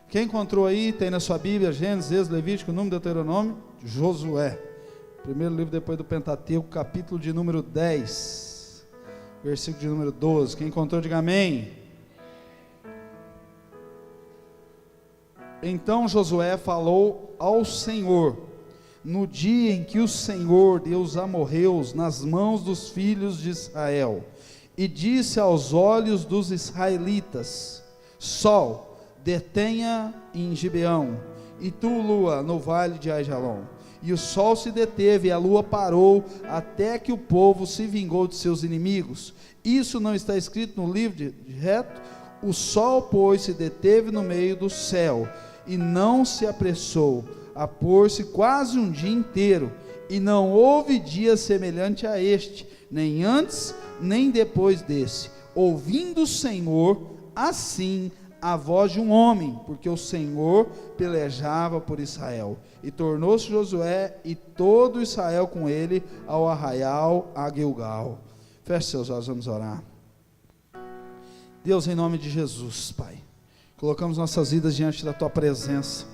Quem encontrou aí, tem na sua Bíblia, Gênesis, Êxodo, Levítico, Número, Deuteronômio, Josué. Primeiro livro depois do Pentateuco, capítulo de número 10, versículo de número 12. Quem encontrou, diga amém. Então Josué falou ao Senhor, no dia em que o Senhor deu os amorreus nas mãos dos filhos de Israel, e disse aos olhos dos israelitas: Sol, detenha em Gibeão, e tu, lua, no vale de Aijalon. E o sol se deteve, e a lua parou, até que o povo se vingou de seus inimigos. Isso não está escrito no livro de reto? O sol, pois, se deteve no meio do céu, e não se apressou a pôr-se quase um dia inteiro, e não houve dia semelhante a este, nem antes, nem depois desse, ouvindo o Senhor, assim, a voz de um homem, porque o Senhor pelejava por Israel. E tornou-se Josué e todo Israel com ele ao arraial a Gilgal. Feche seus olhos, vamos orar. Deus, em nome de Jesus, Pai, colocamos nossas vidas diante da Tua presença.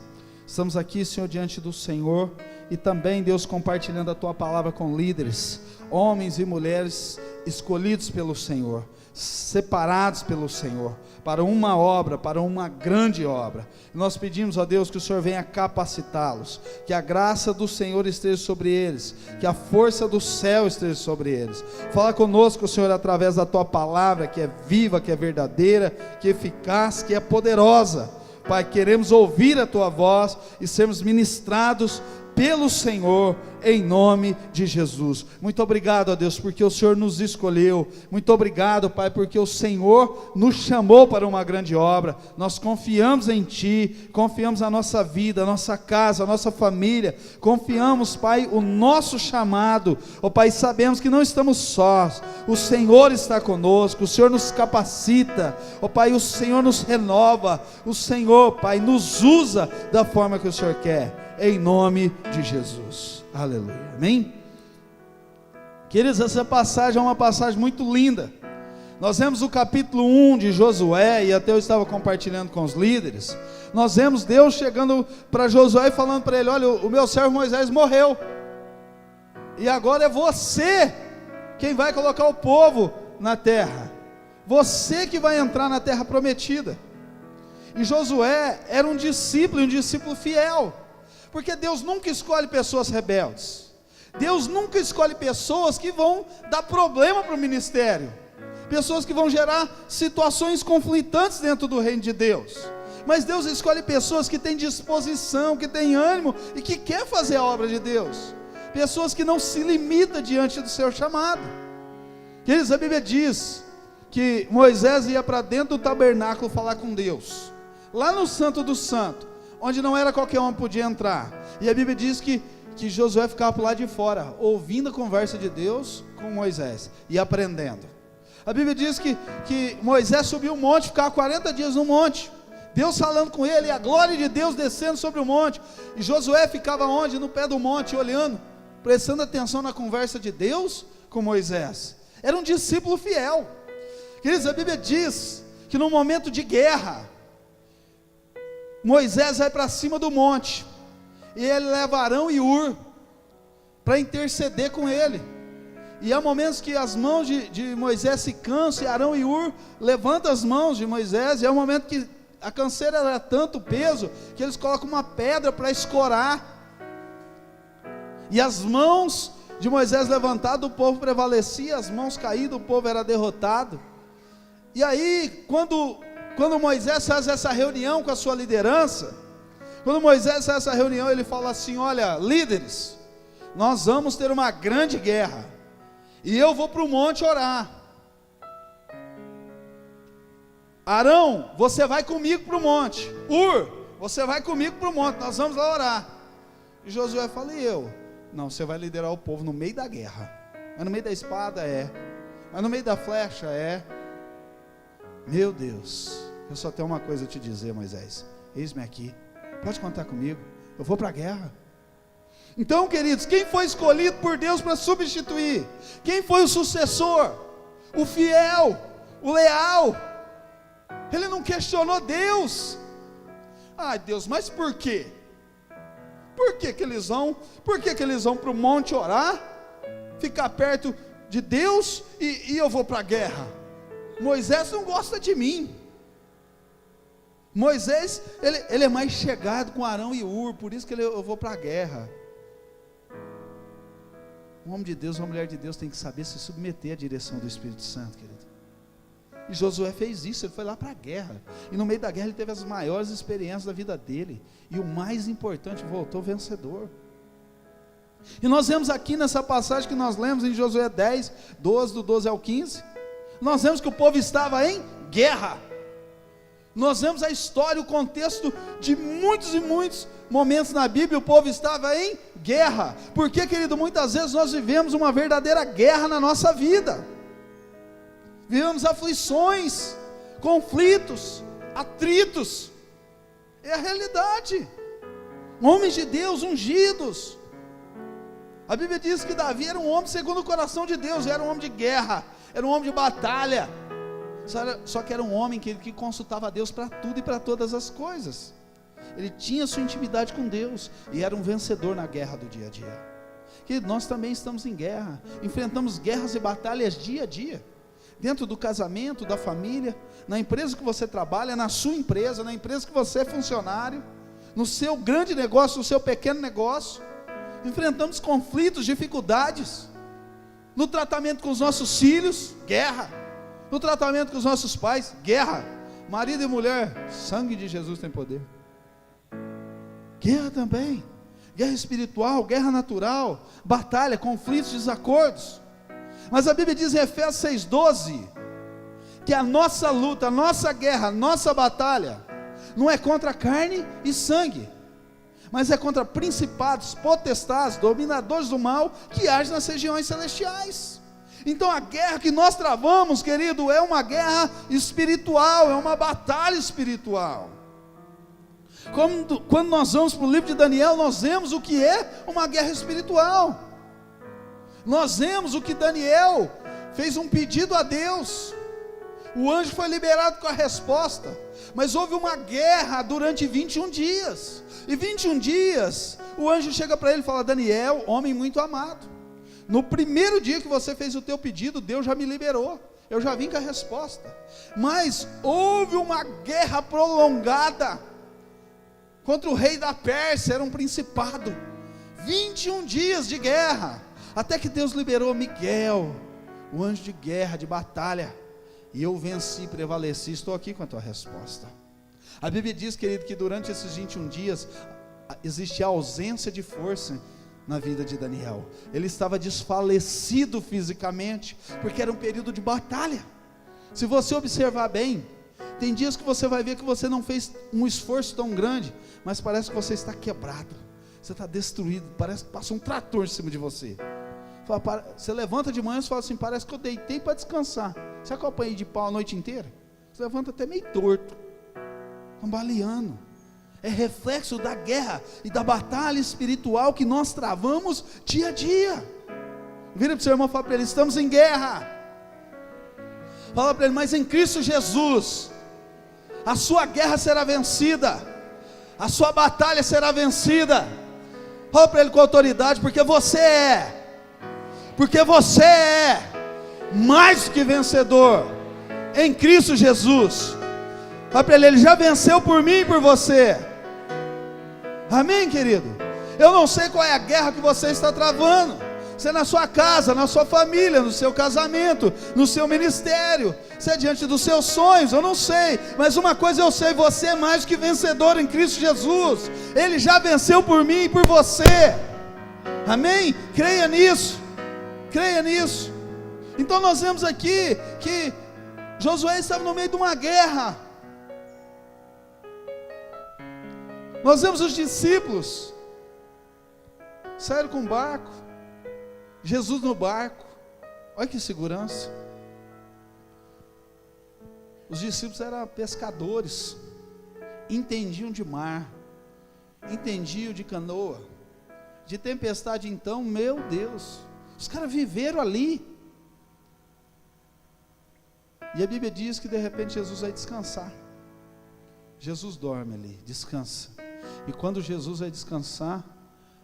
Estamos aqui, Senhor, diante do Senhor, e também, Deus, compartilhando a Tua palavra com líderes, homens e mulheres escolhidos pelo Senhor, separados pelo Senhor, para uma obra, para uma grande obra. Nós pedimos, ó Deus, que o Senhor venha capacitá-los, que a graça do Senhor esteja sobre eles, que a força do céu esteja sobre eles. Fala conosco, Senhor, através da Tua palavra, que é viva, que é verdadeira, que é eficaz, que é poderosa. Pai, queremos ouvir a Tua voz e sermos ministrados pelo Senhor, em nome de Jesus. Muito obrigado, ó Deus, porque o Senhor nos escolheu. Muito obrigado, Pai, porque o Senhor nos chamou para uma grande obra. Nós confiamos em Ti, confiamos na nossa vida, a nossa casa, a nossa família, confiamos, Pai, o nosso chamado. Ó Pai, sabemos que não estamos sós, o Senhor está conosco, o Senhor nos capacita, ó Pai, o Senhor nos renova, o Senhor, Pai, nos usa da forma que o Senhor quer, em nome de Jesus, aleluia, amém? Queridos, essa passagem é uma passagem muito linda. Nós vemos o capítulo 1 de Josué, e até eu estava compartilhando com os líderes. Nós vemos Deus chegando para Josué e falando para ele: olha, o meu servo Moisés morreu, e agora é você quem vai colocar o povo na terra, você que vai entrar na terra prometida. E Josué era um discípulo fiel, porque Deus nunca escolhe pessoas rebeldes, Deus nunca escolhe pessoas que vão dar problema para o ministério, pessoas que vão gerar situações conflitantes dentro do reino de Deus. Mas Deus escolhe pessoas que têm disposição, que têm ânimo e que quer fazer a obra de Deus, pessoas que não se limitam diante do seu chamado. Queridos, a Bíblia diz que Moisés ia para dentro do tabernáculo falar com Deus, lá no Santo do Santo, onde não era qualquer um que podia entrar. E a Bíblia diz que Josué ficava por lá de fora, ouvindo a conversa de Deus com Moisés e aprendendo. A Bíblia diz que Moisés subiu o monte, ficava 40 dias no monte, Deus falando com ele, e a glória de Deus descendo sobre o monte. E Josué ficava onde? No pé do monte, olhando, prestando atenção na conversa de Deus com Moisés. Era um discípulo fiel. Queridos, a Bíblia diz que no momento de guerra, Moisés vai para cima do monte, e ele leva Arão e Hur para interceder com ele. E há momentos que as mãos de Moisés se cansam, e Arão e Hur levantam as mãos de Moisés, e é um momento que a canseira era tanto peso, que eles colocam uma pedra para escorar, e as mãos de Moisés levantadas, o povo prevalecia, as mãos caídas, o povo era derrotado. E aí, quando Moisés faz essa reunião com a sua liderança, ele fala assim: olha, líderes, nós vamos ter uma grande guerra, e eu vou para o monte orar. Arão, você vai comigo para o monte. Hur, você vai comigo para o monte, nós vamos lá orar. E Josué fala: e eu? Não, você vai liderar o povo no meio da guerra, mas no meio da espada mas no meio da flecha Meu Deus, eu só tenho uma coisa a te dizer, Moisés: eis-me aqui, pode contar comigo, eu vou para a guerra. Então, queridos, quem foi escolhido por Deus para substituir? Quem foi o sucessor? O fiel, o leal. Ele não questionou Deus. Ai Deus, mas por quê? Por que que eles vão para o monte orar, ficar perto de Deus e eu vou para a guerra? Moisés não gosta de mim. Moisés, ele é mais chegado com Arão e Hur, por isso que eu vou para a guerra. Um homem de Deus, uma mulher de Deus tem que saber se submeter à direção do Espírito Santo, querido. E Josué fez isso, ele foi lá para a guerra, e no meio da guerra ele teve as maiores experiências da vida dele, e o mais importante, voltou vencedor. E nós vemos aqui nessa passagem que nós lemos em Josué 10, 12, do 12 ao 15, nós vemos que o povo estava em guerra. Nós vemos a história, o contexto de muitos e muitos momentos na Bíblia, o povo estava em guerra. Porque, querido, muitas vezes nós vivemos uma verdadeira guerra na nossa vida. Vivemos aflições, conflitos, atritos. É a realidade. Homens de Deus ungidos. A Bíblia diz que Davi era um homem segundo o coração de Deus, era um homem de guerra, era um homem de batalha. Só que era um homem que consultava a Deus para tudo e para todas as coisas. Ele tinha sua intimidade com Deus e era um vencedor na guerra do dia a dia. Querido, nós também estamos em guerra, enfrentamos guerras e batalhas dia a dia, dentro do casamento, da família, na empresa que você trabalha, na sua empresa, na empresa que você é funcionário, no seu grande negócio, no seu pequeno negócio. Enfrentamos conflitos, dificuldades, no tratamento com os nossos filhos, guerra. No tratamento com os nossos pais, guerra. Marido e mulher, sangue de Jesus tem poder. Guerra também. Guerra espiritual, guerra natural, batalha, conflitos, desacordos. Mas a Bíblia diz em Efésios 6,12 que a nossa luta, a nossa guerra, a nossa batalha não é contra carne e sangue, mas é contra principados, potestades, dominadores do mal que agem nas regiões celestiais. Então a guerra que nós travamos, querido, é uma guerra espiritual, é uma batalha espiritual. Quando nós vamos para o livro de Daniel, nós vemos o que é uma guerra espiritual. Nós vemos o que Daniel fez um pedido a Deus, o anjo foi liberado com a resposta, mas houve uma guerra durante 21 dias, e 21 dias, o anjo chega para ele e fala: Daniel, homem muito amado, no primeiro dia que você fez o teu pedido, Deus já me liberou, eu já vim com a resposta, mas houve uma guerra prolongada, contra o rei da Pérsia, era um principado, 21 dias de guerra, até que Deus liberou Miguel, o anjo de guerra, de batalha, e eu venci, prevaleci, estou aqui com a tua resposta. A Bíblia diz, querido, que durante esses 21 dias, existia ausência de força na vida de Daniel, ele estava desfalecido fisicamente, porque era um período de batalha. Se você observar bem, tem dias que você vai ver que você não fez um esforço tão grande, mas parece que você está quebrado, você está destruído, parece que passou um trator em cima de você. Você levanta de manhã e fala assim: parece que eu deitei para descansar. Sabe que eu apanhei de pau a noite inteira? Você levanta até meio torto, cambaleando. É reflexo da guerra e da batalha espiritual que nós travamos dia a dia. Vira para o seu irmão e fala para ele: estamos em guerra. Fala para ele: mas em Cristo Jesus a sua guerra será vencida, a sua batalha será vencida. Fala para ele com autoridade: porque você é mais que vencedor em Cristo Jesus. Fala para ele já venceu por mim e por você. Amém, querido? Eu não sei qual é a guerra que você está travando, se é na sua casa, na sua família, no seu casamento, no seu ministério, se é diante dos seus sonhos, eu não sei, mas uma coisa eu sei: você é mais que vencedor em Cristo Jesus, Ele já venceu por mim e por você. Amém? Creia nisso, creia nisso. Então nós vemos aqui que Josué estava no meio de uma guerra. Nós vemos os discípulos saíram com o barco, Jesus no barco, olha que segurança. Os discípulos eram pescadores, entendiam de mar, entendiam de canoa, de tempestade. Então, meu Deus, os caras viveram ali. E a Bíblia diz que de repente Jesus vai descansar. Jesus dorme ali, descansa. E quando Jesus vai descansar,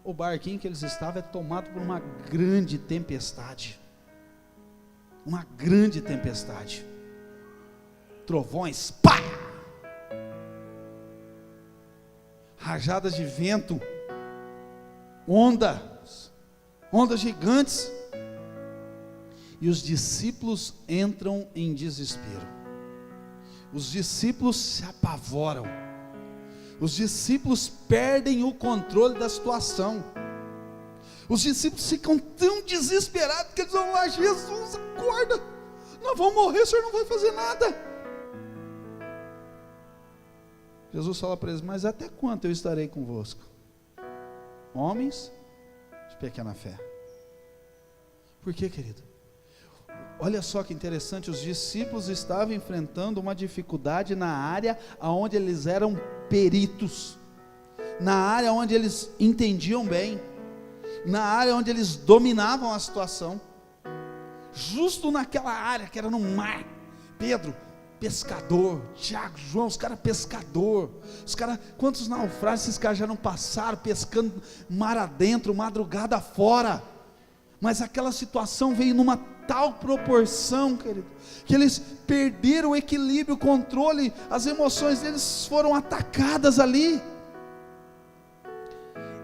o barquinho que eles estavam é tomado por uma grande tempestade. Uma grande tempestade. Trovões, pá! Rajadas de vento, ondas gigantes. E os discípulos entram em desespero. Os discípulos se apavoram. Os discípulos perdem o controle da situação. Os discípulos ficam tão desesperados que eles vão lá: Jesus, acorda, nós vamos morrer, o Senhor não vai fazer nada. Jesus fala para eles: mas até quanto eu estarei convosco? Homens de pequena fé. Por quê, querido? Olha só que interessante, os discípulos estavam enfrentando uma dificuldade na área onde eles eram peritos, na área onde eles entendiam bem, na área onde eles dominavam a situação, justo naquela área que era no mar. Pedro, pescador, Tiago, João, os caras pescador, os caras, quantos naufrágios esses caras já não passaram, pescando mar adentro, madrugada fora, mas aquela situação veio numa tal proporção, querido, que eles perderam o equilíbrio, o controle, as emoções deles foram atacadas ali.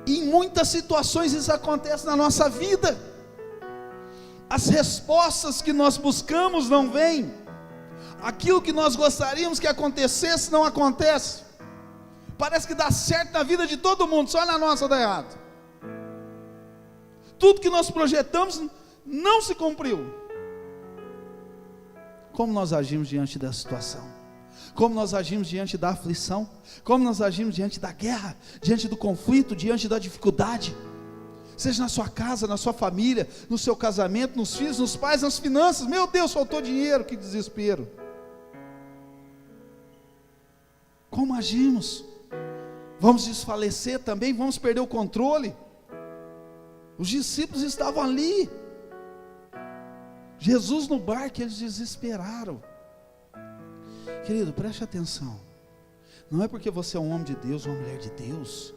E em muitas situações isso acontece na nossa vida. As respostas que nós buscamos não vêm, aquilo que nós gostaríamos que acontecesse não acontece. Parece que dá certo na vida de todo mundo, só na nossa dá errado. Tudo que nós projetamos não se cumpriu. Como nós agimos diante da situação? Como nós agimos diante da aflição? Como nós agimos diante da guerra, diante do conflito, diante da dificuldade? Seja na sua casa, na sua família, no seu casamento, nos filhos, nos pais, nas finanças. Meu Deus, faltou dinheiro, que desespero. Como agimos? Vamos desfalecer também? Vamos perder o controle? Os discípulos estavam ali, Jesus no barco, eles desesperaram. Querido, preste atenção, não é porque você é um homem de Deus, uma mulher de Deus,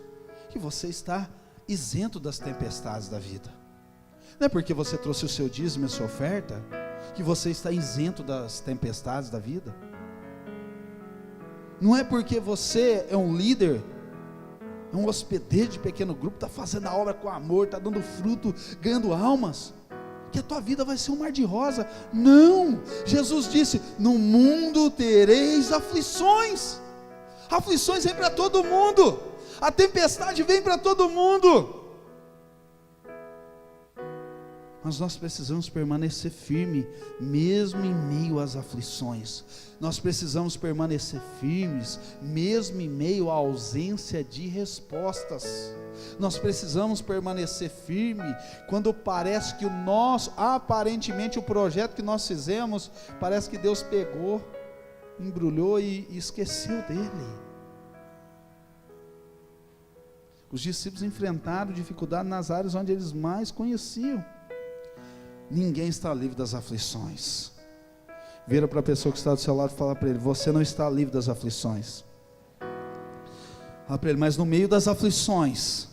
que você está isento das tempestades da vida. Não é porque você trouxe o seu dízimo e a sua oferta, que você está isento das tempestades da vida. Não é porque você é um líder, é um hospedeiro de pequeno grupo, está fazendo a obra com amor, está dando fruto, ganhando almas, que a tua vida vai ser um mar de rosa. Não, Jesus disse: no mundo tereis aflições. Aflições vêm para todo mundo, a tempestade vem para todo mundo, mas nós precisamos permanecer firme, mesmo em meio às aflições. Nós precisamos permanecer firmes, mesmo em meio à ausência de respostas. Nós precisamos permanecer firme, quando parece que aparentemente o projeto que nós fizemos, parece que Deus pegou, embrulhou e esqueceu dele. Os discípulos enfrentaram dificuldade nas áreas onde eles mais conheciam. Ninguém está livre das aflições. Vira para a pessoa que está do seu lado e fala para ele: você não está livre das aflições. Fala para ele: mas no meio das aflições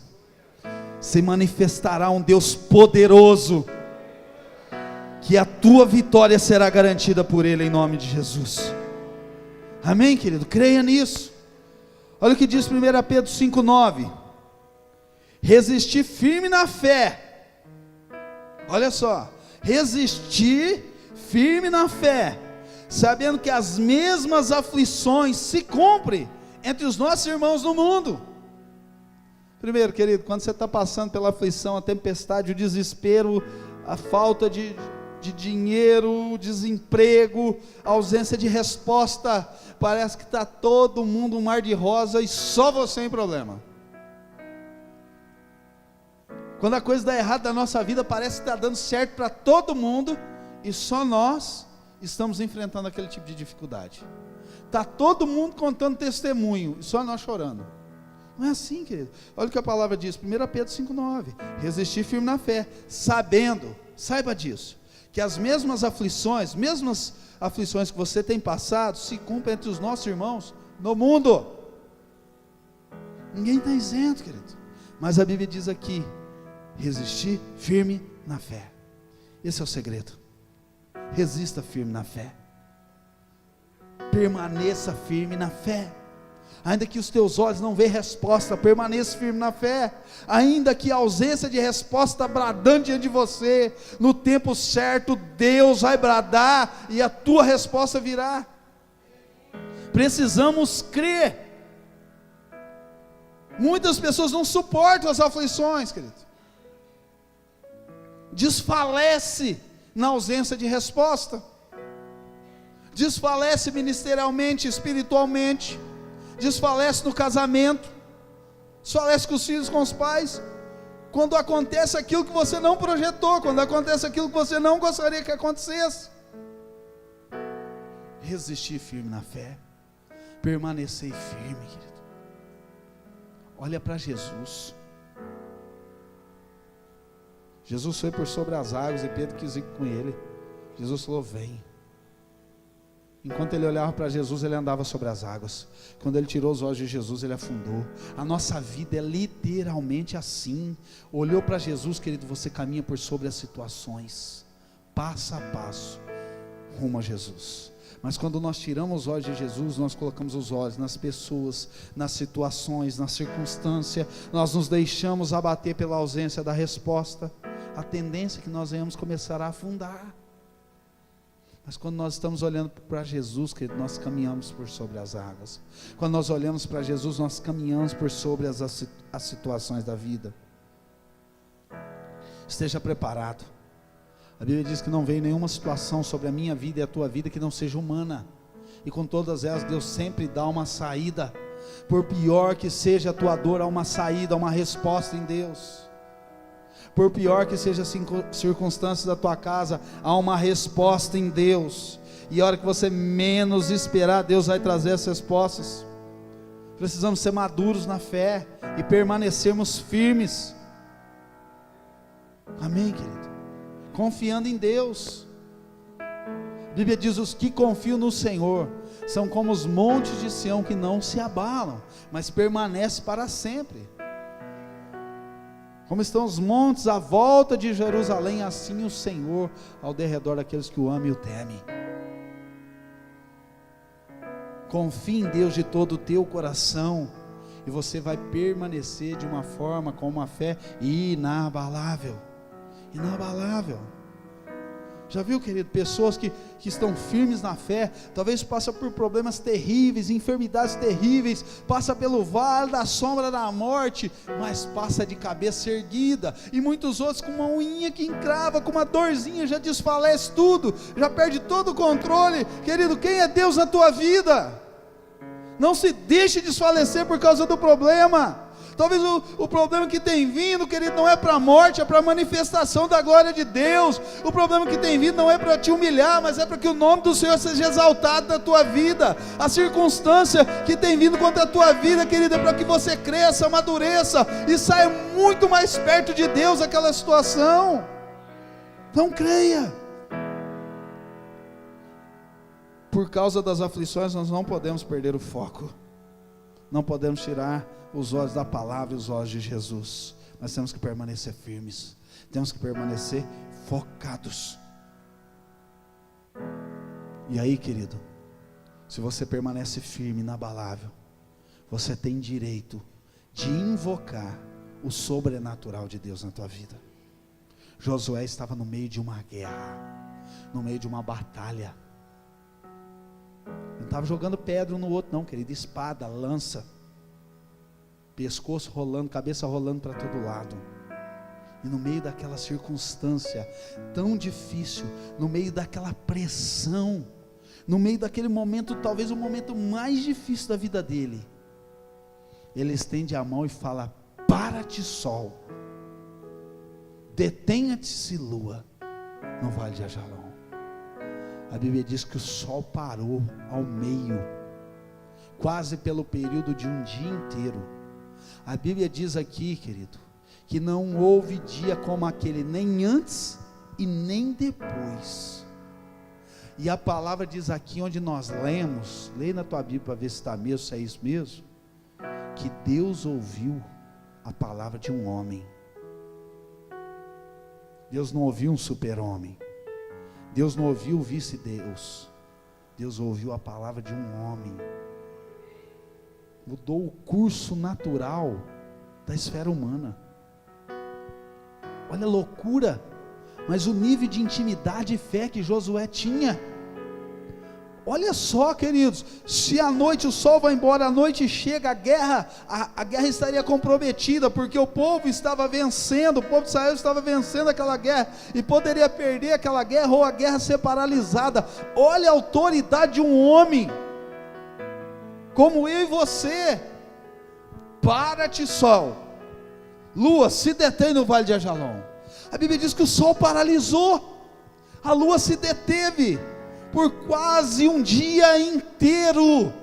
se manifestará um Deus poderoso, que a tua vitória será garantida por Ele, em nome de Jesus. Amém, querido? Creia nisso. Olha o que diz 1 Pedro 5,9: resistir firme na fé. Olha só, resistir firme na fé, sabendo que as mesmas aflições se cumprem entre os nossos irmãos no mundo. Primeiro, querido, quando você está passando pela aflição, a tempestade, o desespero, a falta de dinheiro, o desemprego, a ausência de resposta, parece que está todo mundo um mar de rosa e só você em problema. Quando a coisa dá errado na nossa vida, parece que está dando certo para todo mundo e só nós estamos enfrentando aquele tipo de dificuldade. Está todo mundo contando testemunho e só nós chorando. Não é assim, querido. Olha o que a palavra diz, 1 Pedro 5,9: resistir firme na fé, saiba disso, que as mesmas aflições que você tem passado, se cumprem entre os nossos irmãos no mundo. Ninguém está isento, querido. Mas a Bíblia diz aqui: resistir firme na fé. Esse é o segredo. Resista firme na fé. Permaneça firme na fé. Ainda que os teus olhos não vejam resposta, permaneça firme na fé. Ainda que a ausência de resposta bradando diante de você, no tempo certo Deus vai bradar e a tua resposta virá. Precisamos crer. Muitas pessoas não suportam as aflições, querido. Desfalece na ausência de resposta. Desfalece ministerialmente, espiritualmente. Desfalece no casamento. Desfalece com os filhos, com os pais. Quando acontece aquilo que você não projetou, quando acontece aquilo que você não gostaria que acontecesse. Resistir firme na fé. Permanecer firme, querido. Olha para Jesus. Jesus foi por sobre as águas e Pedro quis ir com ele. Jesus falou: vem. Enquanto ele olhava para Jesus, ele andava sobre as águas. Quando ele tirou os olhos de Jesus, ele afundou. A nossa vida é literalmente assim. Olhou para Jesus, querido, você caminha por sobre as situações, passo a passo, rumo a Jesus. Mas quando nós tiramos os olhos de Jesus, nós colocamos os olhos nas pessoas, nas situações, na circunstância, nós nos deixamos abater pela ausência da resposta. A tendência é que nós venhamos começar a afundar. Mas quando nós estamos olhando para Jesus, querido, nós caminhamos por sobre as águas. Quando nós olhamos para Jesus, nós caminhamos por sobre as situações da vida. Esteja preparado. A Bíblia diz que não veio nenhuma situação sobre a minha vida e a tua vida que não seja humana. E com todas elas, Deus sempre dá uma saída. Por pior que seja a tua dor, há uma saída, há uma resposta em Deus. Por pior que seja a circunstância da tua casa, há uma resposta em Deus. E a hora que você menos esperar, Deus vai trazer as respostas. Precisamos ser maduros na fé e permanecermos firmes. Amém, querido? Confiando em Deus. A Bíblia diz: os que confiam no Senhor são como os montes de Sião que não se abalam, mas permanecem para sempre. Como estão os montes à volta de Jerusalém, assim o Senhor ao derredor daqueles que o amam e o temem. Confie em Deus de todo o teu coração, e você vai permanecer de uma forma com uma fé inabalável. Inabalável. Já viu, querido, pessoas que estão firmes na fé, talvez passam por problemas terríveis, enfermidades terríveis, passa pelo vale da sombra da morte, mas passa de cabeça erguida, e muitos outros com uma unha que encrava, com uma dorzinha, já desfalece tudo, já perde todo o controle. Querido, quem é Deus na tua vida? Não se deixe desfalecer por causa do problema. Talvez o problema que tem vindo, querido, não é para a morte, é para a manifestação da glória de Deus. O problema que tem vindo não é para te humilhar, mas é para que o nome do Senhor seja exaltado na tua vida. A circunstância que tem vindo contra a tua vida, querido, é para que você cresça, amadureça e saia muito mais perto de Deus aquela situação. Não creia. Por causa das aflições, nós não podemos perder o foco. Não podemos tirar os olhos da palavra e os olhos de Jesus. Mas temos que permanecer firmes. Temos que permanecer focados. E aí, querido, se você permanece firme, inabalável, você tem direito de invocar o sobrenatural de Deus na tua vida. Josué estava no meio de uma guerra, no meio de uma batalha. Não estava jogando pedra um no outro, não, querido. Espada, lança, pescoço rolando, cabeça rolando para todo lado. E no meio daquela circunstância tão difícil, no meio daquela pressão, no meio daquele momento, talvez o momento mais difícil da vida dele, ele estende a mão e fala: para-te, sol, detenha-te, lua, no vale de Ajalon. A Bíblia diz que o sol parou ao meio, quase pelo período de um dia inteiro. A Bíblia diz aqui, querido, que não houve dia como aquele, nem antes e nem depois. E a palavra diz aqui onde nós lemos, lê na tua Bíblia para ver se está mesmo, se é isso mesmo, que Deus ouviu a palavra de um homem. Deus não ouviu um super-homem. Deus não ouviu o vice-deus. Deus ouviu a palavra de um homem. Mudou o curso natural da esfera humana. Olha a loucura. Mas o nível de intimidade e fé que Josué tinha. Olha só, queridos, se à noite o sol vai embora, à noite chega a guerra estaria comprometida, porque o povo estava vencendo, o povo de Israel estava vencendo aquela guerra, e poderia perder aquela guerra, ou a guerra ser paralisada. Olha a autoridade de um homem, como eu e você. Para-te, sol, lua, se detém no vale de Ajalon. A Bíblia diz que o sol paralisou, a lua se deteve, por quase um dia inteiro,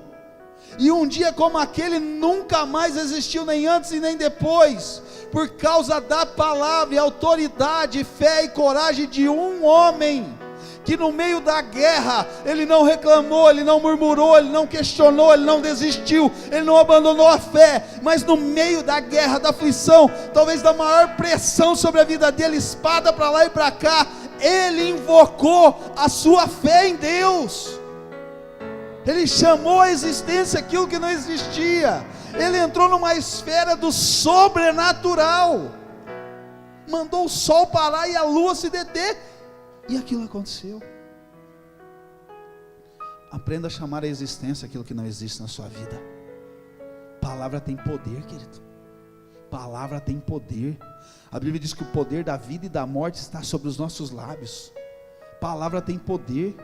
e um dia como aquele nunca mais existiu, nem antes e nem depois, por causa da palavra, e autoridade, fé e coragem de um homem, que no meio da guerra, ele não reclamou, ele não murmurou, ele não questionou, ele não desistiu, ele não abandonou a fé, mas no meio da guerra, da aflição, talvez da maior pressão sobre a vida dele, espada para lá e para cá, ele invocou a sua fé em Deus. Ele chamou à existência aquilo que não existia. Ele entrou numa esfera do sobrenatural, mandou o sol parar e a lua se deter, e aquilo aconteceu. Aprenda a chamar à existência aquilo que não existe na sua vida. Palavra tem poder, querido. Palavra tem poder. A Bíblia diz que o poder da vida e da morte está sobre os nossos lábios. Palavra tem poder.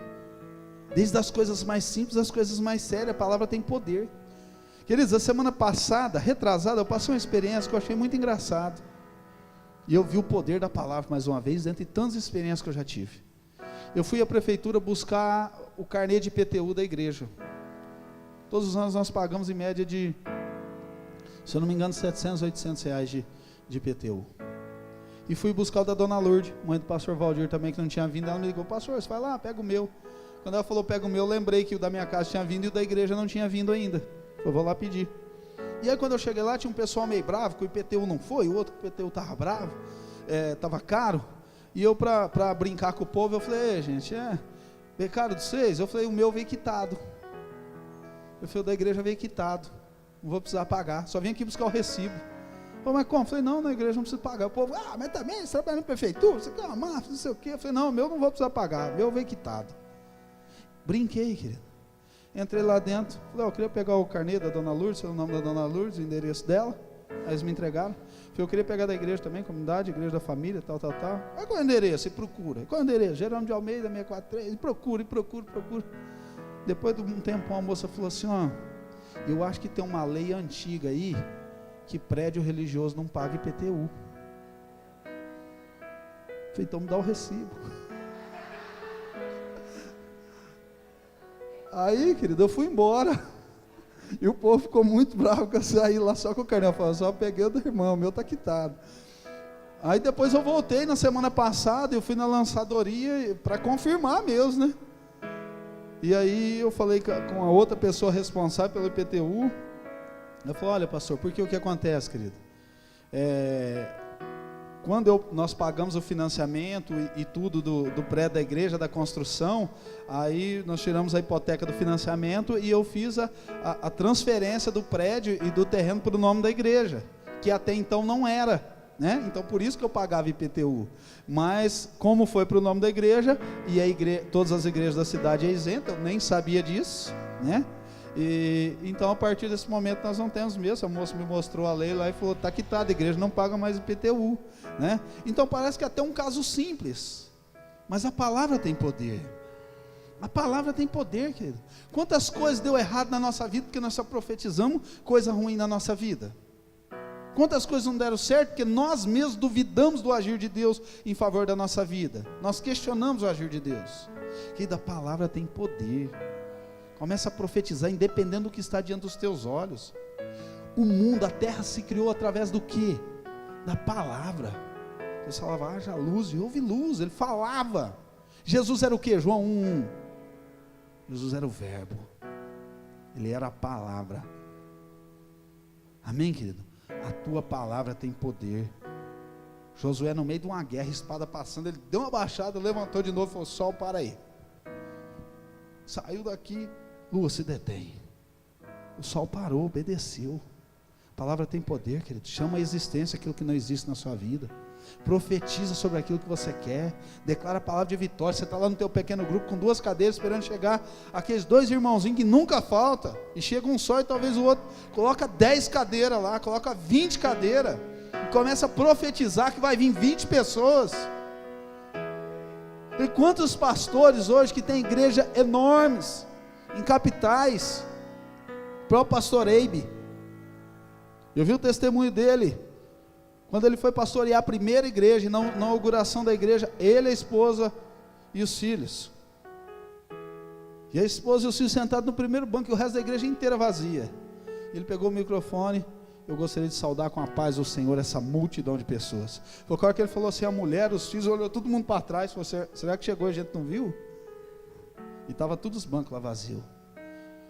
Desde as coisas mais simples às coisas mais sérias, a palavra tem poder. Queridos, a semana passada, retrasada, eu passei uma experiência que eu achei muito engraçado. E eu vi o poder da palavra mais uma vez, dentre tantas experiências que eu já tive. Eu fui à prefeitura buscar o carnê de IPTU da igreja. Todos os anos nós pagamos em média de, se eu não me engano, 700, 800 reais de IPTU. E fui buscar o da dona Lourdes, mãe do pastor Valdir também, que não tinha vindo. Ela me ligou: pastor, você vai lá, pega o meu. Quando ela falou pega o meu, eu lembrei que o da minha casa tinha vindo e o da igreja não tinha vindo ainda. Eu vou lá pedir. E aí quando eu cheguei lá, tinha um pessoal meio bravo, que o IPTU não foi, o outro que o IPTU estava bravo, estava caro. E eu, para brincar com o povo, eu falei: gente, veio caro de vocês? Eu falei: o meu veio quitado. Eu falei: o da igreja veio quitado, não vou precisar pagar, só vim aqui buscar o recibo. Mas como? Eu falei: não, na igreja não precisa pagar. O povo: mas também, você trabalha na prefeitura, você quer uma máfia, não sei o quê. Eu falei: não, o meu não vou precisar pagar, o meu veio quitado. Brinquei, querido. Entrei lá dentro, falei: eu queria pegar o carnê da dona Lourdes, o nome da dona Lourdes, o endereço dela. Aí eles me entregaram. Falei: eu queria pegar da igreja também, comunidade, igreja da família, tal. Aí qual é o endereço? E procura. Qual é o endereço? Jerônimo de Almeida, 643. E procura. Depois de um tempo, uma moça falou assim: eu acho que tem uma lei antiga aí, que prédio religioso não paga IPTU. Falei: então me dá o recibo. Aí, querido, eu fui embora. E o povo ficou muito bravo que eu saí lá só com o carnê. Eu falei: só peguei o do irmão, o meu está quitado. Aí depois eu voltei na semana passada, eu fui na lançadoria para confirmar mesmo, né? E aí eu falei com a outra pessoa responsável pelo IPTU. Eu falei: olha, pastor, porque o que acontece, querido? Quando nós pagamos o financiamento e tudo do prédio da igreja, da construção, aí nós tiramos a hipoteca do financiamento e eu fiz a transferência do prédio e do terreno para o nome da igreja, que até então não era, né? Então por isso que eu pagava IPTU. Mas como foi para o nome da igreja, e todas as igrejas da cidade é isenta, eu nem sabia disso, né? Então a partir desse momento nós não temos mesmo. A moça me mostrou a lei lá e falou: está quitado, a igreja não paga mais IPTU, né? Então parece que é até um caso simples, mas a palavra tem poder. A palavra tem poder, querido. Quantas coisas deu errado na nossa vida porque nós só profetizamos coisa ruim na nossa vida? Quantas coisas não deram certo porque nós mesmos duvidamos do agir de Deus em favor da nossa vida? Nós questionamos o agir de Deus. Querido, a palavra tem poder. Começa a profetizar, independente do que está diante dos teus olhos. O mundo, a terra se criou através do quê? Da palavra. Deus falava: haja luz, e houve luz. Ele falava. Jesus era o quê? João 1:1. Jesus era o verbo, Ele era a palavra. Amém, querido? A tua palavra tem poder. Josué, no meio de uma guerra, espada passando, ele deu uma baixada, levantou de novo e falou: sol, para aí. Saiu daqui, lua se detém. O sol parou, obedeceu. A palavra tem poder, querido. Chama a existência aquilo que não existe na sua vida. Profetiza sobre aquilo que você quer. Declara a palavra de vitória. Você está lá no teu pequeno grupo com 2 cadeiras, esperando chegar aqueles 2 irmãozinhos que nunca falta. E chega um só e talvez o outro. Coloca 10 cadeiras lá, coloca 20 cadeiras. E começa a profetizar que vai vir 20 pessoas. E quantos pastores hoje que tem igreja enormes, em capitais. O próprio pastor Eibe, eu vi o testemunho dele, quando ele foi pastorear a primeira igreja, na inauguração da igreja, ele, a esposa e os filhos. E a esposa e os filhos sentados no primeiro banco, e o resto da igreja inteira vazia. Ele pegou o microfone: eu gostaria de saudar com a paz do Senhor essa multidão de pessoas. Foi claro que ele falou assim, a mulher, os filhos, olhou todo mundo para trás, falou: será que chegou e a gente não viu? E estava todos os bancos lá vazios.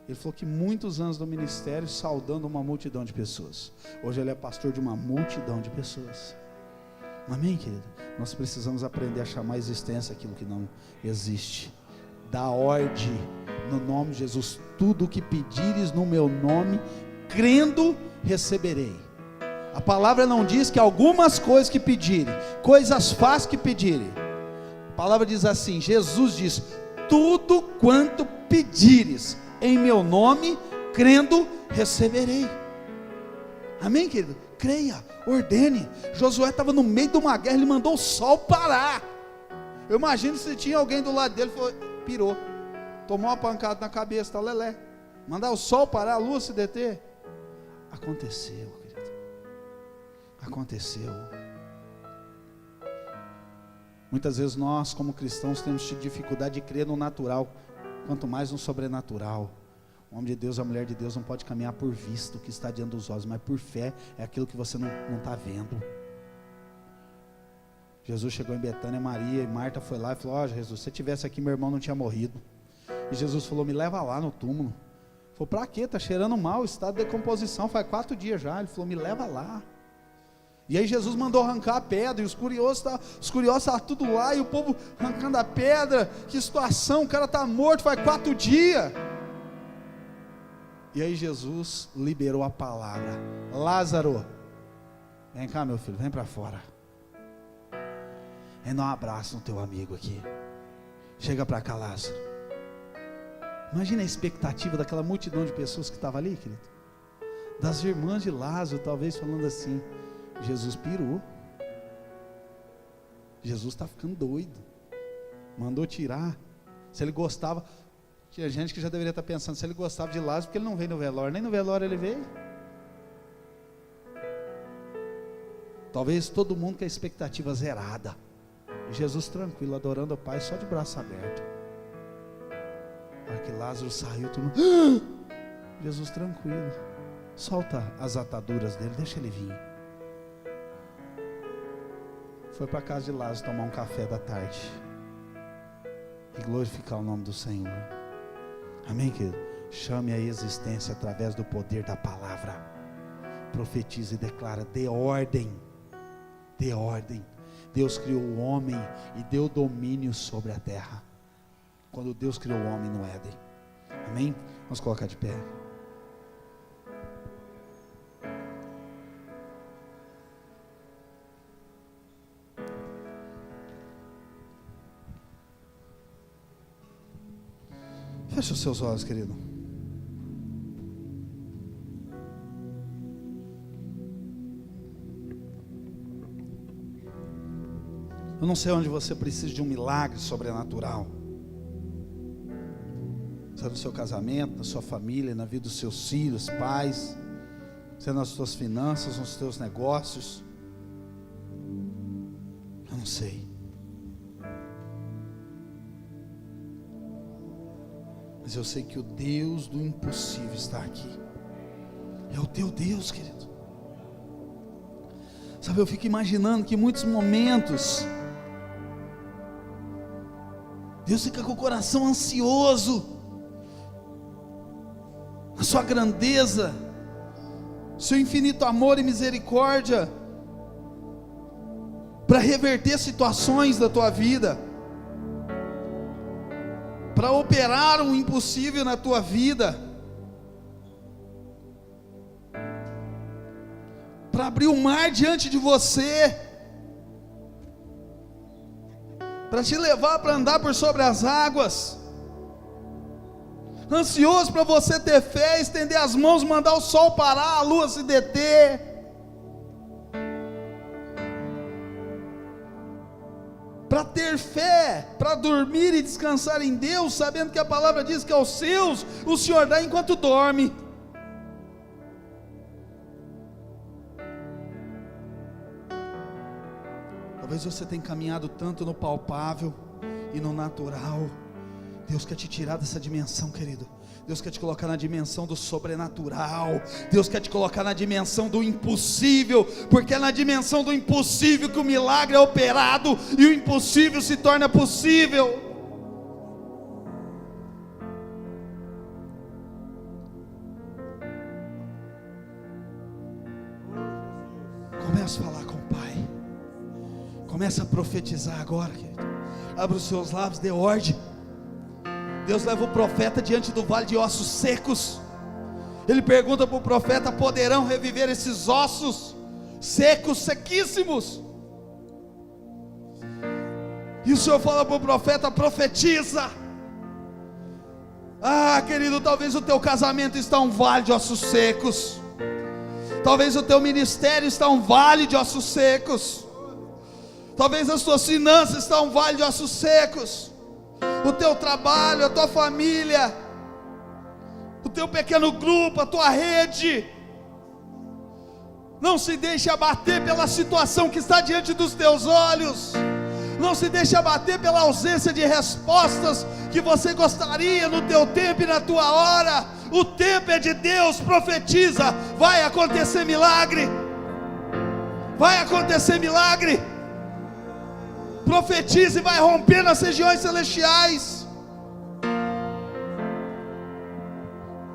Ele falou que muitos anos do ministério saudando uma multidão de pessoas. Hoje ele é pastor de uma multidão de pessoas. Amém, querido? Nós precisamos aprender a chamar a existência aquilo que não existe. Dá ordem no nome de Jesus. Tudo o que pedires no meu nome, crendo, receberei. A palavra não diz que algumas coisas que pedirem, coisas fáceis que pedirem. A palavra diz assim, Jesus diz: tudo quanto pedires em meu nome, crendo, receberei. Amém, querido? Creia, ordene. Josué estava no meio de uma guerra, ele mandou o sol parar. Eu imagino se tinha alguém do lado dele, falou, pirou, tomou uma pancada na cabeça, tá lelé. Mandar o sol parar, a lua se deter. Aconteceu, querido. Aconteceu. Muitas vezes nós, como cristãos, temos dificuldade de crer no natural, quanto mais no sobrenatural. O homem de Deus, a mulher de Deus não pode caminhar por vista o que está diante dos olhos, mas por fé é aquilo que você não está vendo. Jesus chegou em Betânia, Maria e Marta foi lá e falou: ó, Jesus, se você tivesse aqui, meu irmão não tinha morrido. E Jesus falou: me leva lá no túmulo. Falou: pra quê? Está cheirando mal, estado de decomposição, faz 4 dias já. Ele falou: me leva lá. E aí Jesus mandou arrancar a pedra, e os curiosos estavam tudo lá, e o povo arrancando a pedra. Que situação, o cara está morto faz 4 dias. E aí Jesus liberou a palavra: Lázaro, vem cá, meu filho, vem para fora. Vem dar um abraço no teu amigo aqui. Chega para cá, Lázaro. Imagina a expectativa daquela multidão de pessoas que estava ali, querido. Das irmãs de Lázaro, talvez falando assim: Jesus pirou. Jesus está ficando doido. Mandou tirar. Se ele gostava, tinha gente que já deveria estar pensando, se ele gostava de Lázaro, porque ele não veio no velório. Nem no velório ele veio. Talvez todo mundo com a expectativa zerada. E Jesus tranquilo, adorando o Pai, só de braço aberto. Para que Lázaro saiu, todo mundo... Jesus tranquilo. Solta as ataduras dele, deixa ele vir. Foi para a casa de Lázaro tomar um café da tarde e glorificar o nome do Senhor. Amém, querido? Chame a existência através do poder da palavra. Profetize e declara: dê ordem. Dê ordem. Deus criou o homem e deu domínio sobre a terra. Quando Deus criou o homem no Éden. Amém? Vamos colocar de pé. Feche os seus olhos, querido. Eu não sei onde você precisa de um milagre sobrenatural. Se é no seu casamento, na sua família, na vida dos seus filhos, pais, se é nas suas finanças, nos seus negócios. Eu não sei. Mas eu sei que o Deus do impossível está aqui. É o teu Deus, querido. Sabe, eu fico imaginando que em muitos momentos Deus fica com o coração ansioso, sua grandeza, seu infinito amor e misericórdia, para reverter situações da tua vida, para operar um impossível na tua vida, para abrir o mar diante de você, para te levar para andar por sobre as águas, ansioso para você ter fé, estender as mãos, mandar o sol parar, a lua se deter, para ter fé, para dormir e descansar em Deus, sabendo que a palavra diz que aos seus o Senhor dá enquanto dorme. Talvez você tenha caminhado tanto no palpável e no natural. Deus quer te tirar dessa dimensão, querido. Deus quer te colocar na dimensão do sobrenatural. Deus quer te colocar na dimensão do impossível, porque é na dimensão do impossível que o milagre é operado e o impossível se torna possível. Comece a falar com o Pai. Comece a profetizar agora, querido. Abra os seus lábios, dê ordem. Deus leva o profeta diante do vale de ossos secos. Ele pergunta para o profeta: poderão reviver esses ossos secos, sequíssimos? E o Senhor fala para o profeta: profetiza. Ah, querido, talvez o teu casamento está um vale de ossos secos. Talvez o teu ministério está um vale de ossos secos. Talvez as tuas finanças estão um vale de ossos secos. O teu trabalho, a tua família, o teu pequeno grupo, a tua rede. Não se deixe abater pela situação que está diante dos teus olhos. Não se deixe abater pela ausência de respostas que você gostaria no teu tempo e na tua hora. O tempo é de Deus. Profetiza, vai acontecer milagre. Vai acontecer milagre. Profetize e vai romper nas regiões celestiais.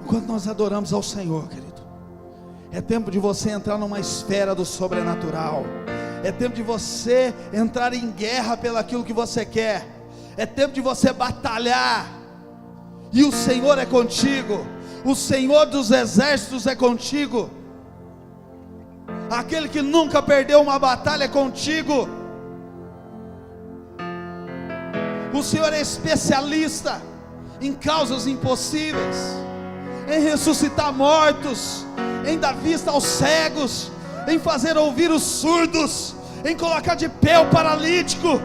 Enquanto nós adoramos ao Senhor, querido, é tempo de você entrar numa esfera do sobrenatural. É tempo de você entrar em guerra pelo aquilo que você quer. É tempo de você batalhar. E o Senhor é contigo. O Senhor dos exércitos é contigo. Aquele que nunca perdeu uma batalha é contigo. O Senhor é especialista em causas impossíveis, em ressuscitar mortos, em dar vista aos cegos, em fazer ouvir os surdos, em colocar de pé o paralítico.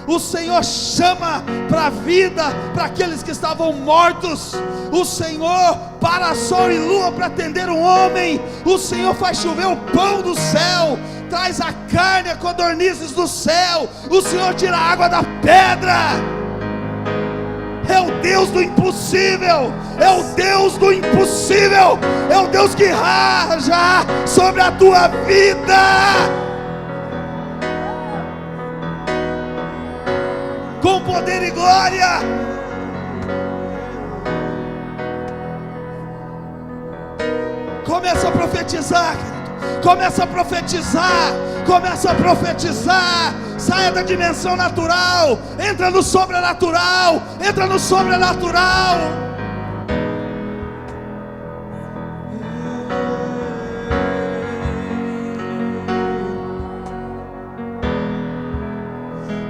O Senhor chama para a vida para aqueles que estavam mortos. O Senhor para sol e lua para atender um homem. O Senhor faz chover o pão do céu, traz a carne, a codornizes do céu. O Senhor tira a água da pedra. É o Deus do impossível. É o Deus do impossível. É o Deus que raja sobre a tua vida. Com poder e glória. Começa a profetizar, querido. Começa a profetizar. Começa a profetizar. Saia da dimensão natural, entra no sobrenatural. Entra no sobrenatural.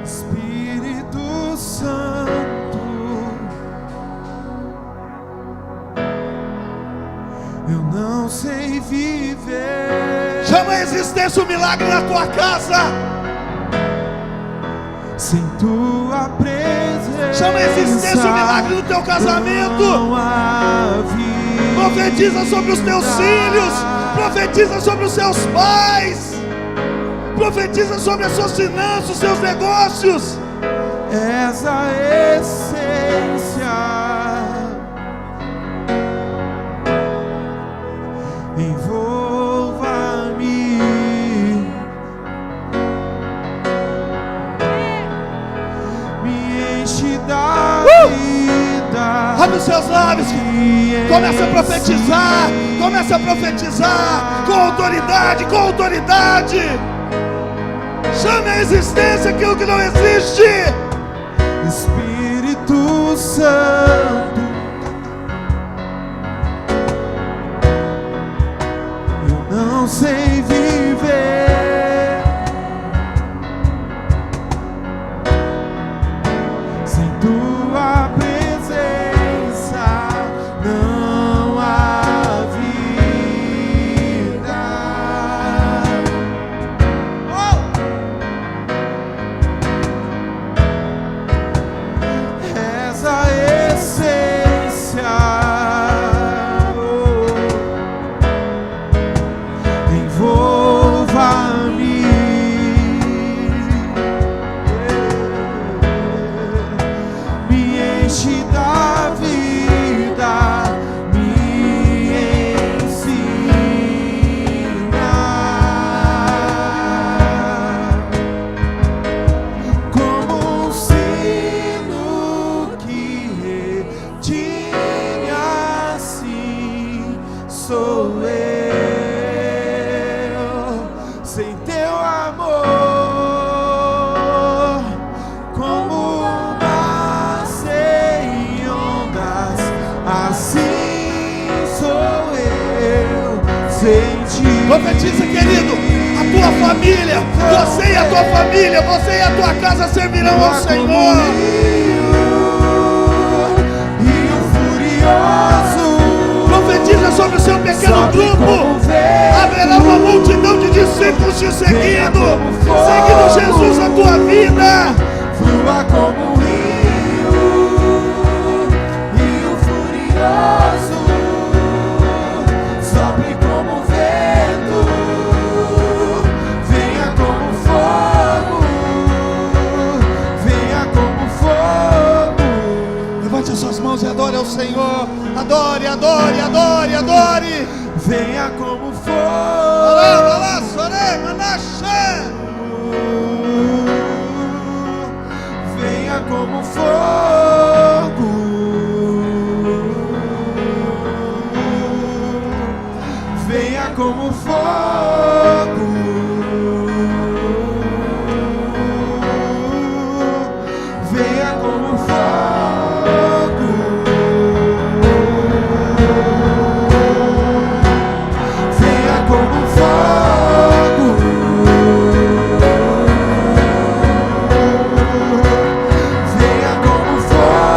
Espírito Santo, eu não sei viver. Chama a existência o milagre na tua casa. Sem tua presença, chama a existência o milagre no teu casamento. Profetiza sobre os teus filhos. Profetiza sobre os seus pais. Profetiza sobre as suas finanças, os seus negócios. És a essência. Envolva-me. Me enche da vida. Abre os seus lábios. Comece a profetizar. Comece a profetizar com autoridade, com autoridade. Chame a existência aquilo que não existe. Espírito Santo, eu não sei viver sem tua presença, não há vida. És a essência, envolva-me, me enche da vida, me ensina como um sino que tinha, assim sou eu. Sem teu amor, como o mar sem ondas, assim sou eu. Sem ti. Profetiza, querido, a tua família, você e a tua família, você e a tua casa servirão ao Senhor. Rio furioso, Profetiza sobre o seu pequeno grupo. Haverá uma multidão de discípulos te seguindo, seguindo Jesus na tua vida. flua como um rio, rio furioso, sopre como um vento, venha como fogo, venha como fogo. Levante as suas mãos e adore ao Senhor. Adore, adore, adore, adore. Venha como fogo, venha como fogo, venha como fogo, venha como fogo, venha como fogo, venha como fogo, venha como fogo,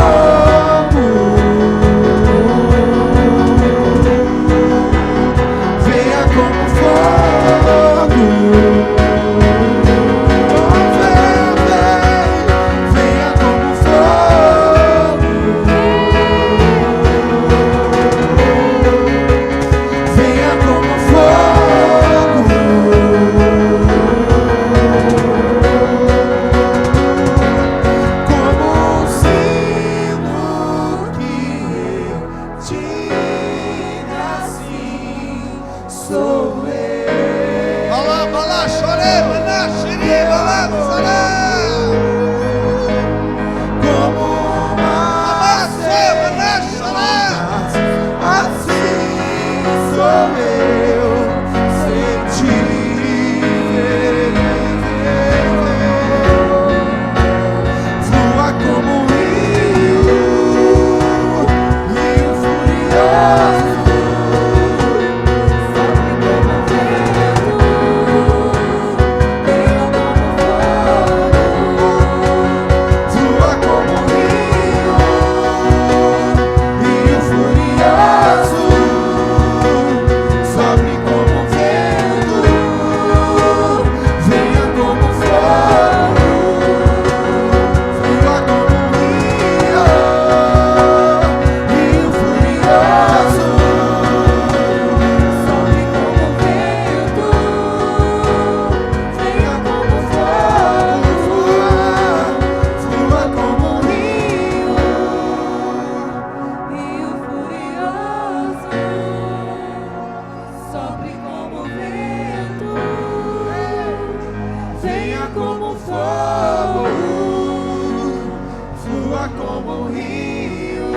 venha como fogo, venha como fogo, como um sino que tira, assim sou eu. Balá, balá, chorei, maná, xiri, balá, sará. Como uma maná, sará. assim sou eu, sem ti. Flua como um rio, rio furioso, flua como um rio, rio furioso, sobe como um vento, venha como fogo, flua como um rio, rio furioso, sobe como um vento, venha como fogo, flua como um rio, Rio furioso, sopre como vento, venha como fogo, flua como um rio.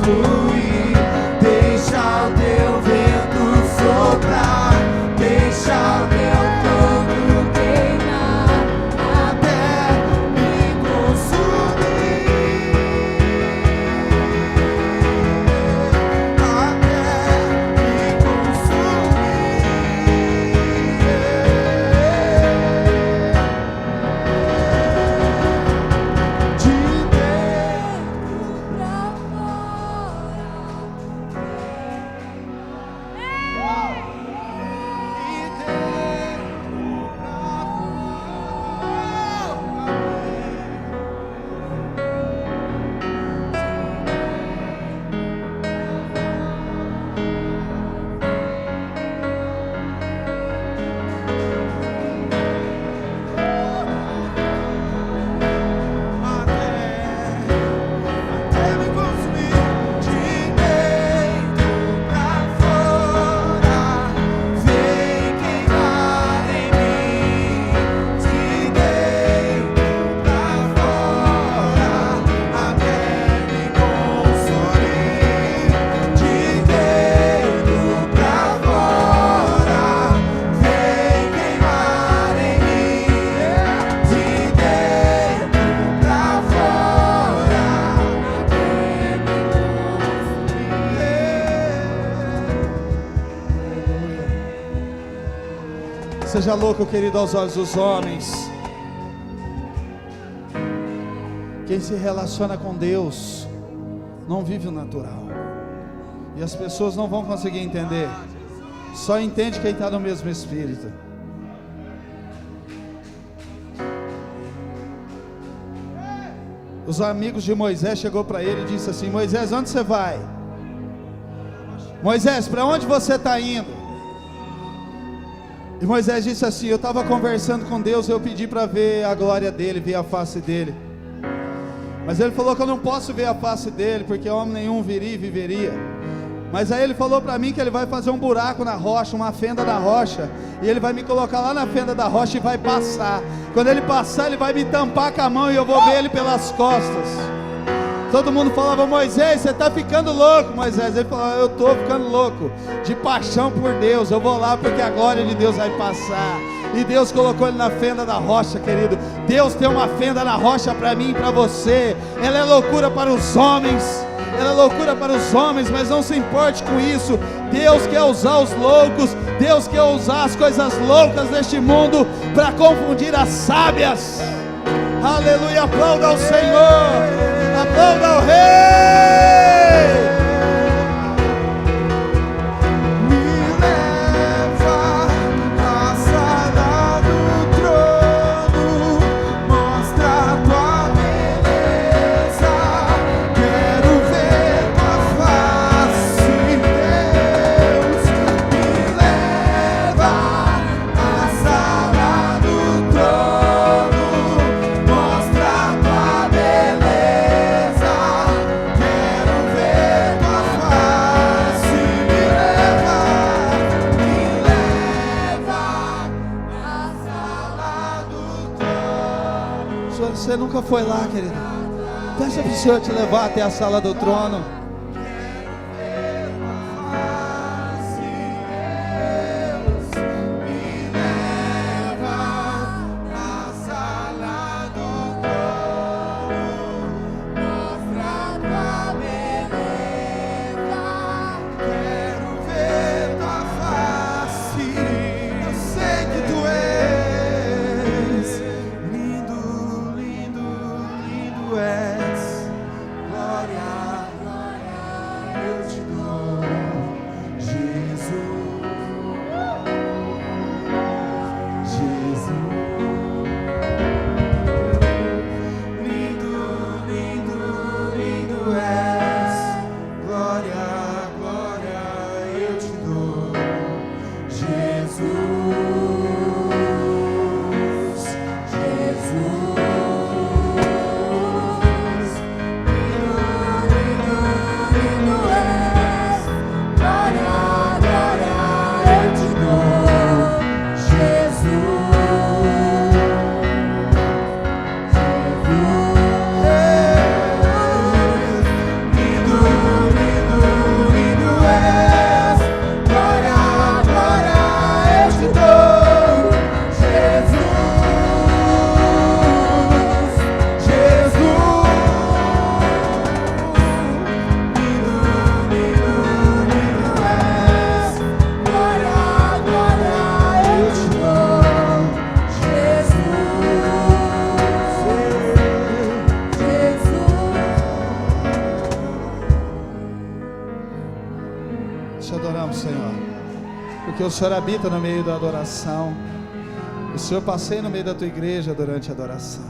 fluir. Deixa o teu vento soprar, deixa o teu fogo queimar, até me consumir, até me consumir. De até me consumir, de dentro pra fora, vem queimar em mim, de dentro pra fora, até me consumir, de dentro pra fora, vem queimar em mim, de dentro pra fora, Seja louco, querido, aos olhos dos homens. Quem se relaciona com Deus não vive o natural. E as pessoas não vão conseguir entender. Só entende quem está no mesmo espírito. Os amigos de Moisés chegou para ele e disse assim: Moisés, onde você vai? Moisés, para onde você está indo? E Moisés disse assim: eu estava conversando com Deus, eu pedi para ver a glória dele, ver a face dele. Mas ele falou que eu não posso ver a face dele, porque homem nenhum viria e viveria. Mas aí ele falou para mim que ele vai fazer um buraco na rocha, uma fenda na rocha, e ele vai me colocar lá na fenda da rocha e vai passar. Quando ele passar, ele vai me tampar com a mão e eu vou ver ele pelas costas. Todo mundo falava: Moisés, você está ficando louco, Moisés. Ele falou: eu estou ficando louco, de paixão por Deus. Eu vou lá porque a glória de Deus vai passar. E Deus colocou ele na fenda da rocha, querido. Deus tem uma fenda na rocha para mim e para você. Ela é loucura para os homens, ela é loucura para os homens, mas não se importe com isso. Deus quer usar os loucos, Deus quer usar as coisas loucas deste mundo para confundir as sábias. Aleluia, aplauda ao Senhor, aplauda ao Rei. me leva à sala do trono, mostra a tua beleza, quero ver tua face, Deus. Me leva à sala do trono, mostra a tua beleza, quero ver tua face. Me leva à sala do trono. Você nunca foi lá, querido. Peça para o Senhor te levar até a sala do trono. Te adoramos, Senhor, porque o Senhor habita no meio da adoração. O Senhor passeia no meio da tua igreja durante a adoração.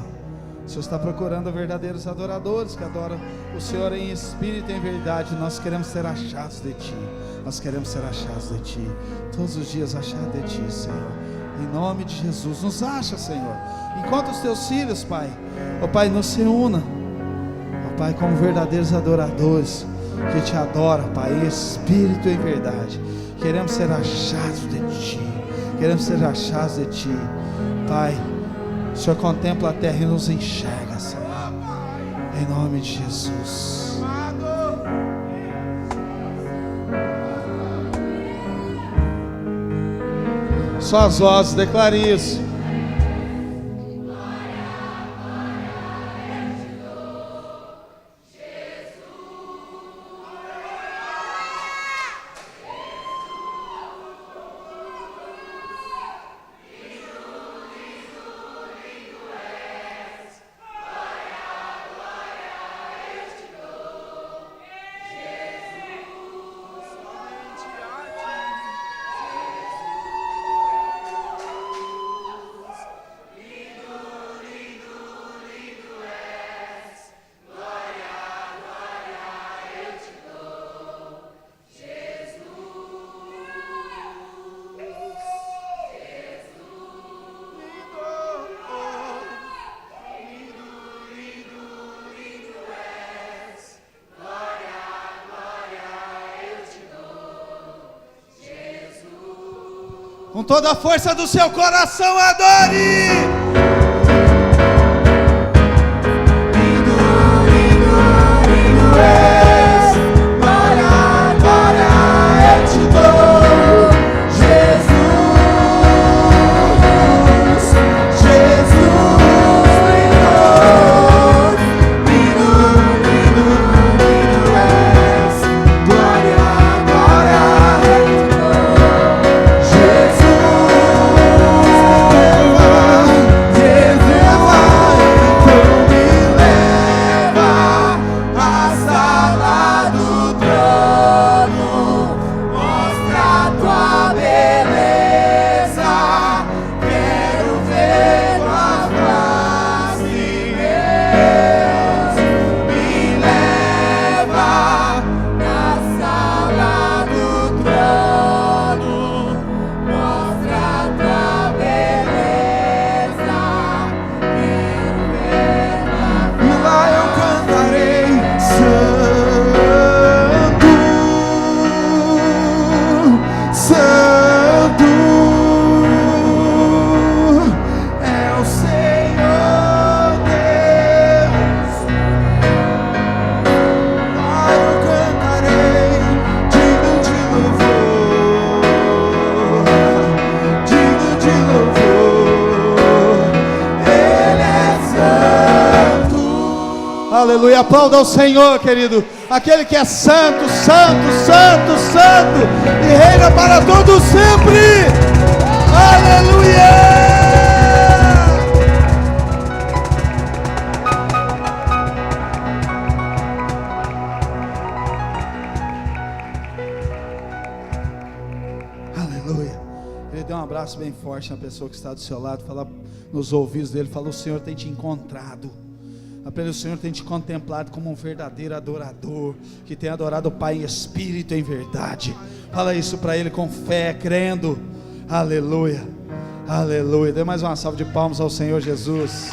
O Senhor está procurando verdadeiros adoradores que adoram o Senhor em espírito e em verdade. Nós queremos ser achados de Ti. Nós queremos ser achados de Ti. Todos os dias achados de Ti, Senhor. Em nome de Jesus, nos acha, Senhor. Enquanto os Teus filhos, Pai, ó Pai, nos se una, ó Pai, como verdadeiros adoradores que Te adoram, Pai, em espírito e em verdade. Queremos ser achados de Ti. Queremos ser achados de Ti, Pai. O Senhor contempla a terra e nos enxerga, Senhor. Em nome de Jesus. Só as vozes, declare isso. Com toda a força do seu coração, adore! Lindo, lindo, lindo és, glória, glória eu te dou, Jesus, Jesus, lindo, lindo, lindo és, glória, glória eu te dou, Aleluia, aplauda ao Senhor, querido. Aquele que é santo, santo, santo, santo e reina para todo sempre. Aleluia. Aleluia. Ele deu um abraço bem forte na pessoa que está do seu lado, fala nos ouvidos dele, fala: o Senhor tem te encontrado. O Senhor tem te contemplado como um verdadeiro adorador, que tem adorado o Pai em espírito e em verdade. Fala isso para Ele com fé, crendo. Aleluia, aleluia. Dê mais uma salva de palmas ao Senhor Jesus.